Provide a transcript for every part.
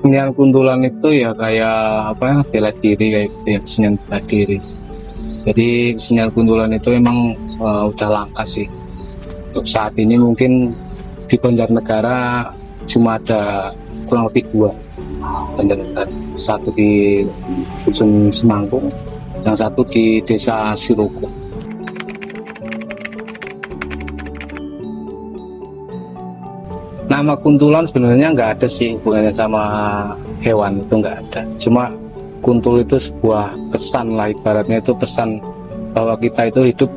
Kesenian kuntulan itu ya kayak apa ya, bela diri, kayak gitu ya, kesenian bela diri. Jadi kesenian kuntulan itu emang udah langka sih untuk saat ini. Mungkin di Banjarnegara cuma ada kurang lebih 2 Banjarnegara, satu di Dusun Semangkung, yang satu di Desa Siroko. Nama kuntulan sebenarnya nggak ada sih hubungannya sama hewan, itu nggak ada. Cuma kuntul itu sebuah pesan lah, ibaratnya itu pesan bahwa kita itu hidup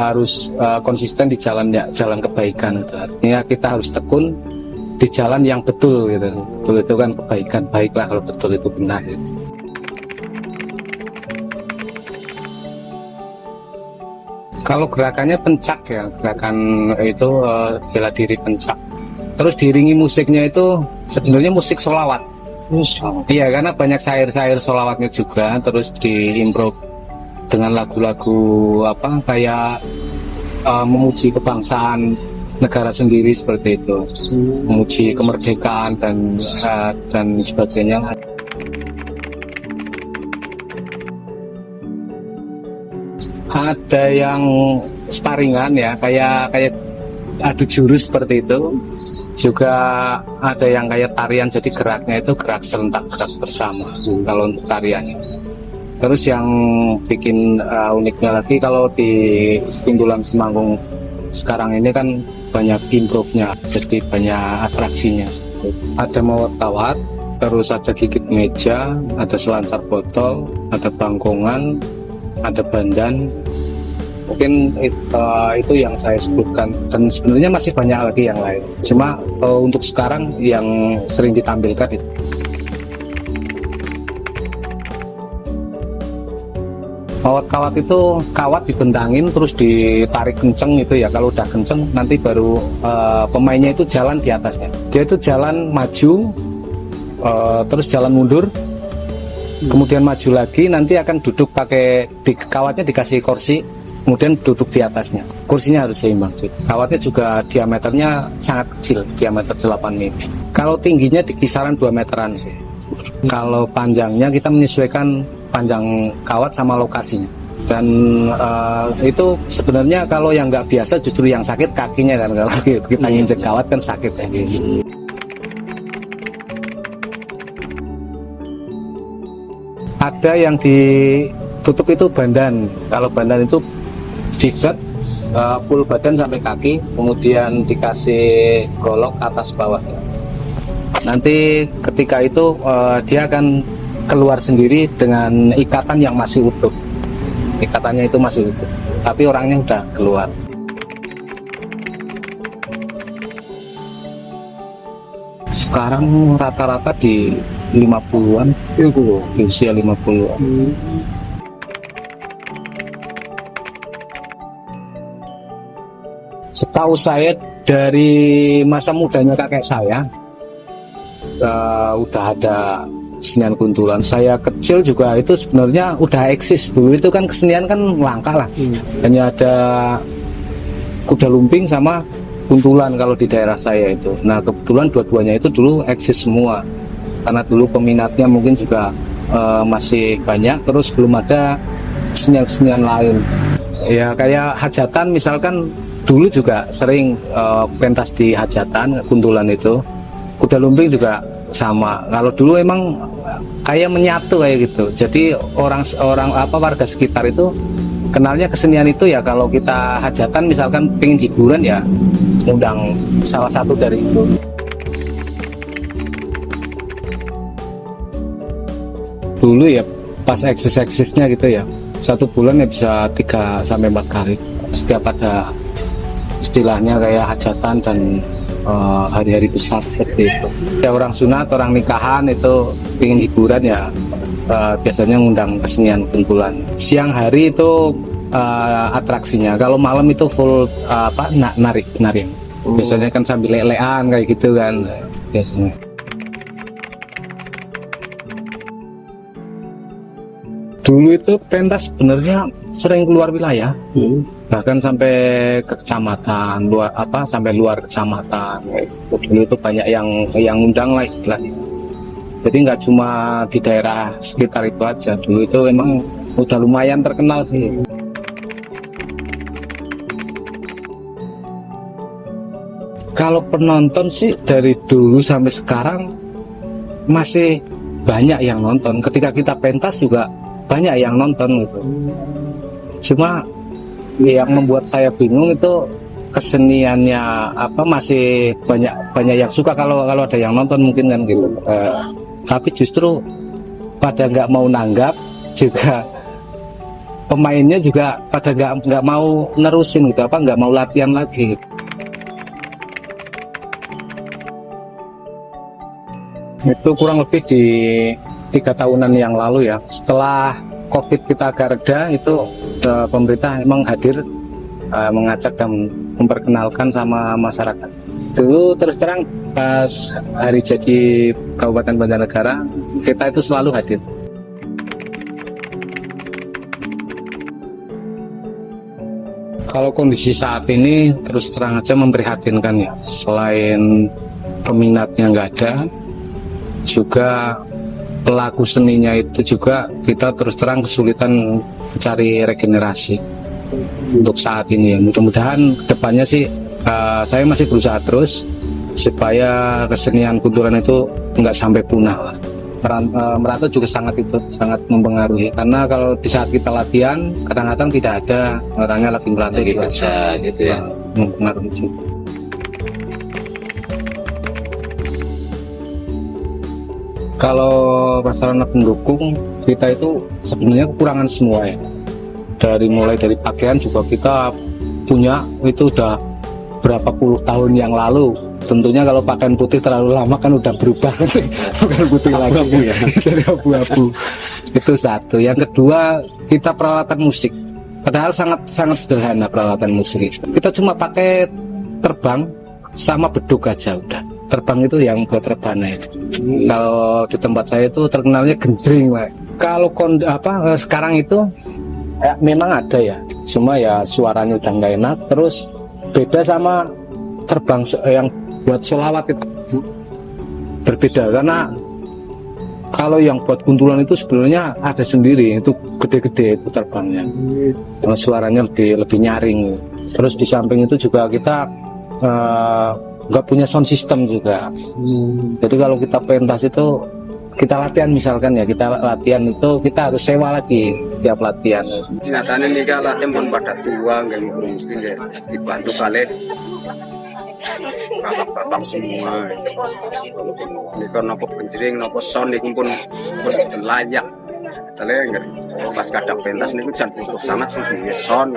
harus konsisten di jalan kebaikan. Itu artinya kita harus tekun di jalan yang betul gitu. Betul itu kan kebaikan, baiklah kalau betul itu benar gitu. Kalau gerakannya pencak ya, gerakan itu bela diri pencak. Terus diiringi musiknya itu sebenarnya musik sholawat. Iya, karena banyak syair-syair sholawatnya juga. Terus diimprove dengan lagu-lagu apa kayak memuji kebangsaan negara sendiri seperti itu, memuji kemerdekaan dan sebagainya. Ada yang sparingan ya, kayak adu jurus seperti itu. Juga ada yang kayak tarian, jadi geraknya itu gerak serentak, gerak bersama kalau untuk tariannya. Terus yang bikin uniknya lagi, kalau di Kuntulan Semangkung sekarang ini kan banyak improve-nya, jadi banyak atraksinya. Ada mawat tawat, terus ada gigit meja, ada selancar botol, ada bangkongan, ada bandan. Mungkin itu yang saya sebutkan, dan sebenarnya masih banyak lagi yang lain. Cuma untuk sekarang yang sering ditampilkan itu. Mawat kawat itu kawat dibentangin terus ditarik kenceng itu ya. Kalau udah kenceng nanti baru pemainnya itu jalan di atasnya. Dia itu jalan maju, terus jalan mundur, kemudian maju lagi, nanti akan duduk pakai kawatnya dikasih kursi. Kemudian duduk di atasnya, kursinya harus seimbang sih. Kawatnya juga diameternya sangat kecil, diameter 8 mm. Kalau tingginya di kisaran 2 meteran sih. Kalau panjangnya kita menyesuaikan panjang kawat sama lokasinya. Dan itu sebenarnya kalau yang nggak biasa justru yang sakit kakinya kan, kalau kita nginjek kawat kan sakit ya. Ada yang ditutup itu bandan. Kalau bandan itu diikat full badan sampai kaki, kemudian dikasih golok atas bawahnya. Nanti ketika itu dia akan keluar sendiri dengan ikatan yang masih utuh. Ikatannya itu masih utuh, tapi orangnya udah keluar. Sekarang rata-rata di 50-an, di usia 50-an. Setahu saya dari masa mudanya kakek saya udah ada kesenian kuntulan. Saya kecil juga itu sebenarnya udah eksis. Dulu itu kan kesenian kan langka lah, hanya ada kuda lumping sama kuntulan kalau di daerah saya itu. Nah kebetulan dua-duanya itu dulu eksis semua, karena dulu peminatnya mungkin juga masih banyak. Terus belum ada kesenian-kesenian lain. Ya kayak hajatan misalkan dulu juga sering pentas di hajatan kuntulan itu. Kuda lumping juga sama. Kalau dulu emang kayak menyatu kayak gitu. Jadi orang warga sekitar itu kenalnya kesenian itu ya kalau kita hajatan misalkan pengen hiburan ya undang salah satu dari itu. Dulu ya pas eksisnya gitu ya, 1 bulan ya bisa 3 sampai 4 kali. Setiap ada istilahnya kayak hajatan dan hari-hari besar seperti itu. Ya orang sunat, orang nikahan itu ingin hiburan ya biasanya ngundang kesenian kuntulan. Siang hari itu atraksinya, kalau malam itu full narik. Biasanya kan sambil lelean kayak gitu kan biasanya. Dulu itu pentas sebenarnya sering keluar wilayah, bahkan sampai ke kecamatan, sampai luar kecamatan. Dulu itu banyak yang undang lah istilahnya. Jadi nggak cuma di daerah sekitar itu aja. Dulu itu memang udah lumayan terkenal sih. Kalau penonton sih dari dulu sampai sekarang masih banyak yang nonton. Ketika kita pentas juga banyak yang nonton gitu. Cuma yang membuat saya bingung itu keseniannya masih banyak yang suka kalau ada yang nonton mungkin kan gitu. Tapi justru pada nggak mau nanggap juga, pemainnya juga pada nggak mau nerusin gitu, nggak mau latihan lagi. Itu kurang lebih di 3 tahunan yang lalu ya, setelah COVID kita agak reda, itu pemerintah emang hadir mengajak dan memperkenalkan sama masyarakat. Dulu terus terang pas hari jadi Kabupaten Banjarnegara kita itu selalu hadir. Kalau kondisi saat ini terus terang aja memprihatinkan ya, selain peminatnya nggak ada, juga pelaku seninya itu juga kita terus terang kesulitan mencari regenerasi untuk saat ini ya. Mudah-mudahan kedepannya sih saya masih berusaha terus supaya kesenian kuntulan itu nggak sampai punah lah. Merantau juga sangat mempengaruhi, karena kalau di saat kita latihan kadang-kadang tidak ada orangnya lagi merantau gitu aja gitu ya, mempengaruhi juga. Kalau masyarakat pendukung kita itu sebenarnya kekurangan semua ya. Mulai dari pakaian juga kita punya itu udah berapa puluh tahun yang lalu. Tentunya kalau pakaian putih terlalu lama kan udah berubah, bukan putih lagi ya. Jadi abu-abu. Itu satu. Yang kedua, kita peralatan musik. Padahal sangat sederhana peralatan musik. Kita cuma pakai terbang sama beduk aja udah. Terbang itu yang buat rebana itu. Kalau di tempat saya itu terkenalnya genjreng, Pak. Kalau sekarang itu memang ada ya, cuma ya suaranya udah nggak enak. Terus beda sama terbang yang buat sholawat itu, berbeda karena kalau yang buat kuntulan itu sebenarnya ada sendiri, itu gede-gede itu terbangnya, suaranya lebih nyaring. Terus di samping itu juga kita nggak punya sound system juga. Jadi kalau kita pentas itu kita latihan misalkan ya, kita latihan itu kita harus sewa lagi tiap latihan. Nyatanya nih kan latihan pun pada tua nggak mungkin ya, dibantu kali bapak semua. Ini kan nopo genjreng, nopo sound ini pun layak. Soalnya nggak pas kadang pentas ini jangan butuh sangat sih di sound.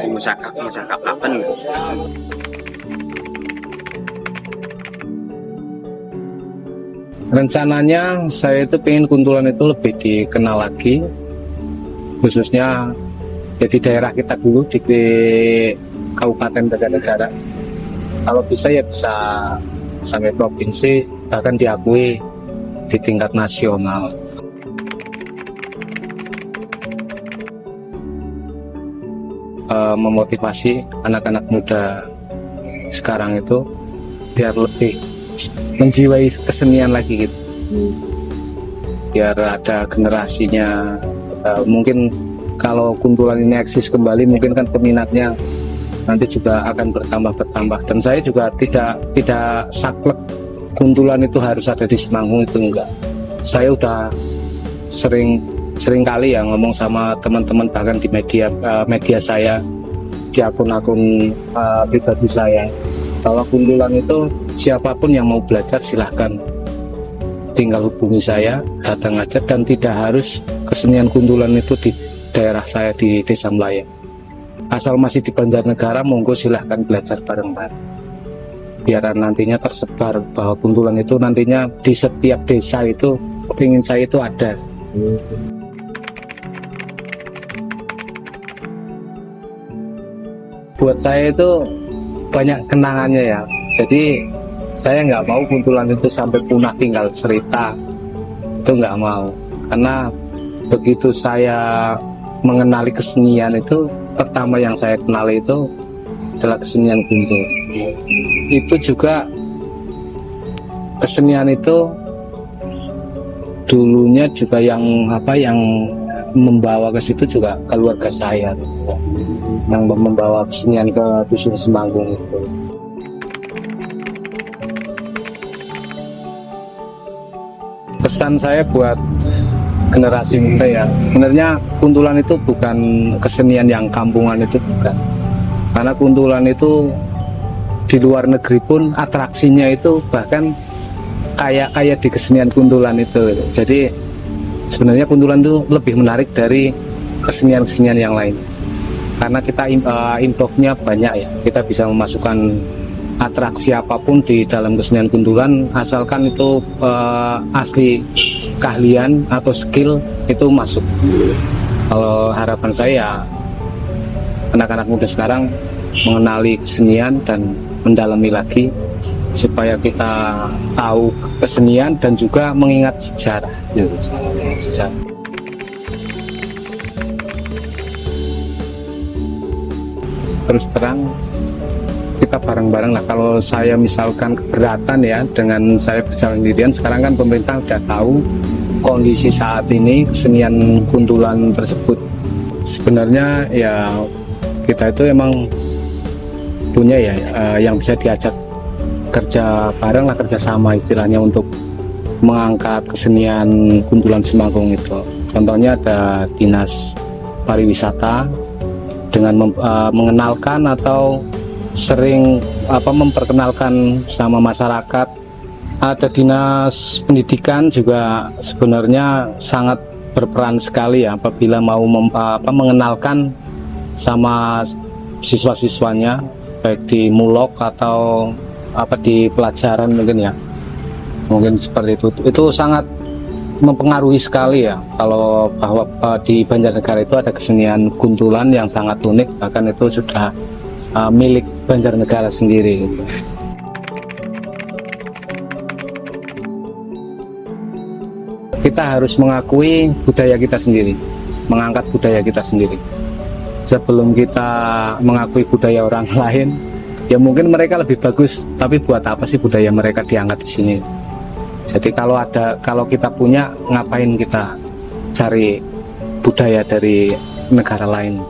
Musakak apa nih? Rencananya saya itu pengen kuntulan itu lebih dikenal lagi, khususnya ya di daerah kita dulu di Kabupaten Banjarnegara. Kalau bisa ya bisa sampai provinsi, bahkan diakui di tingkat nasional. Memotivasi anak-anak muda sekarang itu biar lebih menjiwai kesenian lagi gitu, biar ada generasinya Mungkin kalau kuntulan ini eksis kembali, mungkin kan peminatnya nanti juga akan bertambah. Dan saya juga tidak saklek kuntulan itu harus ada di Semanggung, itu enggak. Saya udah sering kali ya ngomong sama teman-teman, bahkan di media saya, di akun-akun pribadi saya, bahwa kuntulan itu siapapun yang mau belajar silahkan, tinggal hubungi saya, datang aja, dan tidak harus kesenian kuntulan itu di daerah saya di Desa Melayang. Asal masih di Banjarnegara, monggo silahkan belajar bareng-bareng. Biar nantinya tersebar bahwa kuntulan itu nantinya di setiap desa itu, ingin saya itu ada. Buat saya itu banyak kenangannya ya. Jadi saya nggak mau kuntulan itu sampai punah tinggal cerita, itu nggak mau. Karena begitu saya mengenali kesenian itu, pertama yang saya kenali itu adalah kesenian kuntul. Itu juga kesenian itu dulunya juga yang membawa ke situ juga keluarga saya, yang membawa kesenian ke dusun Semanggung itu. Pesan saya buat generasi muda ya, sebenarnya kuntulan itu bukan kesenian yang kampungan, itu bukan. Karena kuntulan itu di luar negeri pun atraksinya itu bahkan kayak di kesenian kuntulan itu. Jadi sebenarnya kuntulan itu lebih menarik dari kesenian-kesenian yang lain, karena kita improve-nya banyak ya. Kita bisa memasukkan atraksi apapun di dalam kesenian kuntulan, asalkan itu asli keahlian atau skill itu masuk. Kalau harapan saya, anak-anak muda sekarang mengenali kesenian dan mendalami lagi supaya kita tahu kesenian dan juga mengingat sejarah. Sejarah. Terus terang kita bareng-bareng lah. Kalau saya misalkan keberatan ya dengan saya berjalan sendirian, sekarang kan pemerintah sudah tahu kondisi saat ini kesenian kuntulan tersebut. Sebenarnya ya kita itu emang punya ya yang bisa diajak kerja bareng lah, kerjasama istilahnya untuk mengangkat kesenian kuntulan Semanggung itu. Contohnya ada Dinas Pariwisata dengan mengenalkan atau sering memperkenalkan sama masyarakat. Ada Dinas Pendidikan juga sebenarnya sangat berperan sekali ya apabila mau mengenalkan sama siswa-siswanya, baik di mulok atau di pelajaran mungkin seperti itu sangat mempengaruhi sekali ya. Kalau bahwa di Banjarnegara itu ada kesenian kuntulan yang sangat unik, bahkan itu sudah milik Banjarnegara sendiri. Kita harus mengakui budaya kita sendiri, mengangkat budaya kita sendiri. Sebelum kita mengakui budaya orang lain, ya mungkin mereka lebih bagus, tapi buat apa sih budaya mereka diangkat di sini? Jadi kalau kita punya, ngapain kita cari budaya dari negara lain?